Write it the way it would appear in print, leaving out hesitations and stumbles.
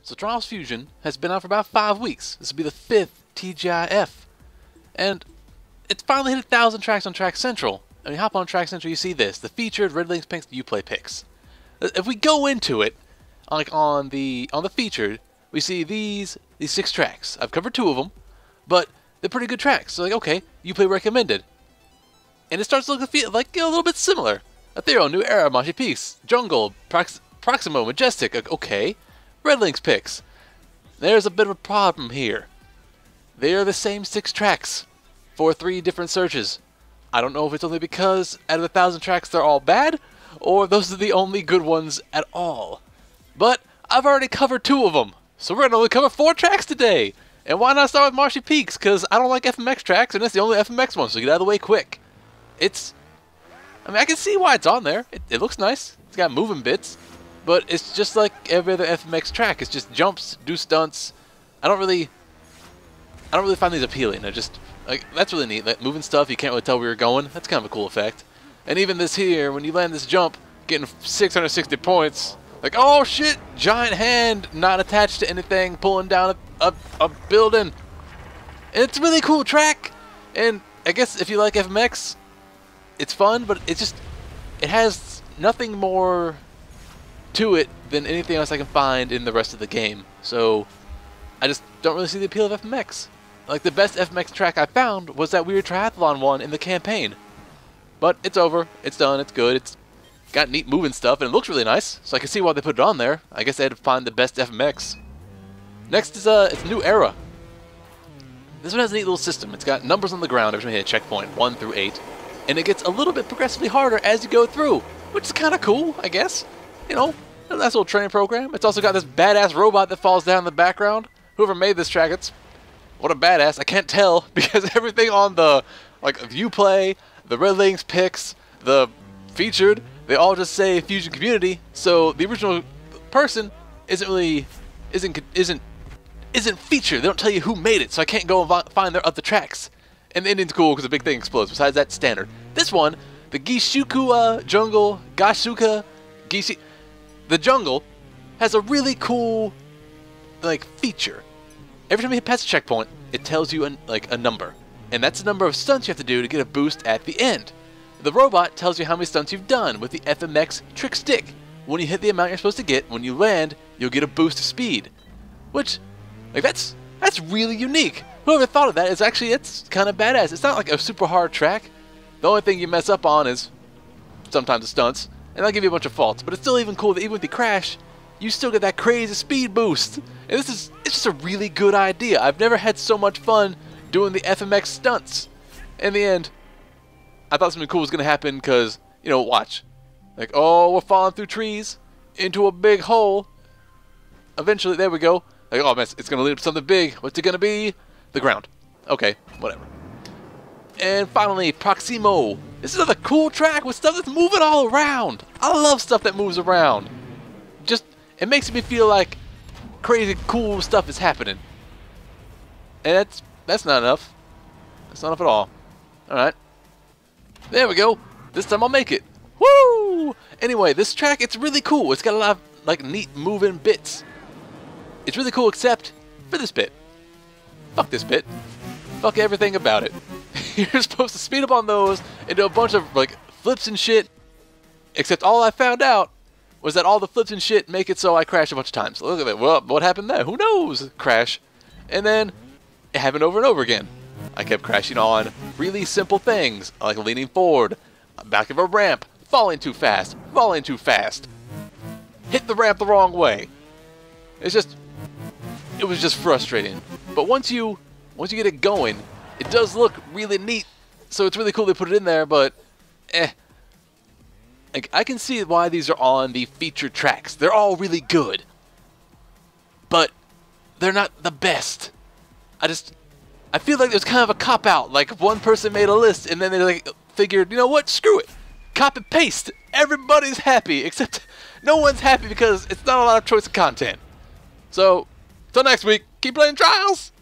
So Trials Fusion has been out for about 5 weeks. This will be the 5th TGIF. And it's finally hit 1,000 tracks on Track Central. And you hop on Track Central, you see this, the featured Redlynx picks, the Uplay picks. If we go into it, like on the featured, we see these 6 tracks. I've covered 2 of them, but they're pretty good tracks. So like, okay, Uplay recommended. And it starts to look like a little bit similar. Ethereal, New Era, Machi Peaks, Jungle, Proximo, Majestic, okay. Redlynx picks. There's a bit of a problem here. They are the same 6 tracks for 3 different searches. I don't know if it's only because out of 1,000 tracks they're all bad, or those are the only good ones at all. But I've already covered 2 of them, so we're going to only cover 4 tracks today. And why not start with Marshy Peaks? Because I don't like FMX tracks, and it's the only FMX one, so get out of the way quick. I mean, I can see why it's on there. It looks nice. It's got moving bits. But it's just like every other FMX track. It's just jumps, do stunts. I don't really find these appealing. That's really neat. Like moving stuff, you can't really tell where you're going. That's kind of a cool effect. And even this here, when you land this jump, getting 660 points. Like, oh shit, giant hand not attached to anything, pulling down a building. And it's a really cool track. And I guess if you like FMX, it's fun, but it has nothing more to it than anything else I can find in the rest of the game. So I just don't really see the appeal of FMX. Like, the best FMX track I found was that weird triathlon one in the campaign. But it's over, it's done, it's good, it's got neat moving stuff, and it looks really nice, so I can see why they put it on there. I guess they had to find the best FMX. Next is it's New Era. This one has a neat little system. It's got numbers on the ground every time you hit a checkpoint, 1 through 8. And it gets a little bit progressively harder as you go through, which is kind of cool, I guess. You know, a nice little training program. It's also got this badass robot that falls down in the background. Whoever made this track, what a badass. I can't tell because everything on the Uplay, the Redlynx picks, the featured, they all just say Fusion Community. So the original person isn't featured. They don't tell you who made it, so I can't go and find their other tracks. And the ending's cool because the big thing explodes. Besides that, standard. This one, the Gishuku Jungle, Gashuka, Gishi, the jungle has a really cool feature. Every time you hit past a checkpoint, it tells you a number, and that's the number of stunts you have to do to get a boost at the end. The robot tells you how many stunts you've done with the FMX trick stick. When you hit the amount you're supposed to get, when you land, you'll get a boost of speed, which that's really unique. Whoever thought of that it's kind of badass. It's not like a super hard track. The only thing you mess up on is sometimes the stunts, and they'll give you a bunch of faults. But it's still even cool that even if you crash, you still get that crazy speed boost. And it's just a really good idea. I've never had so much fun doing the FMX stunts. In the end, I thought something cool was gonna happen because, watch. Like, oh, we're falling through trees into a big hole. Eventually, there we go. Like, oh man, it's gonna lead up to something big. What's it gonna be? The ground. Okay, whatever. And finally, Proximo. This is another cool track with stuff that's moving all around. I love stuff that moves around. It makes me feel like crazy cool stuff is happening. And that's not enough. That's not enough at all. Alright. There we go. This time I'll make it. Woo! Anyway, this track, it's really cool. It's got a lot of neat moving bits. It's really cool except for this bit. Fuck this bit. Fuck everything about it. You're supposed to speed up on those and do a bunch of flips and shit. Except all I found out was that all the flips and shit make it so I crash a bunch of times. Look at that. Well, what happened there? Who knows? Crash. And then it happened over and over again. I kept crashing on really simple things, like leaning forward, back of a ramp, falling too fast, hit the ramp the wrong way. It was just frustrating. But once you get it going, it does look really neat. So it's really cool they put it in there, but I can see why these are on the featured tracks. They're all really good. But they're not the best. I feel like there's kind of a cop-out. Like, one person made a list, and then they figured, you know what, screw it. Copy paste. Everybody's happy, except no one's happy because it's not a lot of choice of content. So, till next week, keep playing Trials!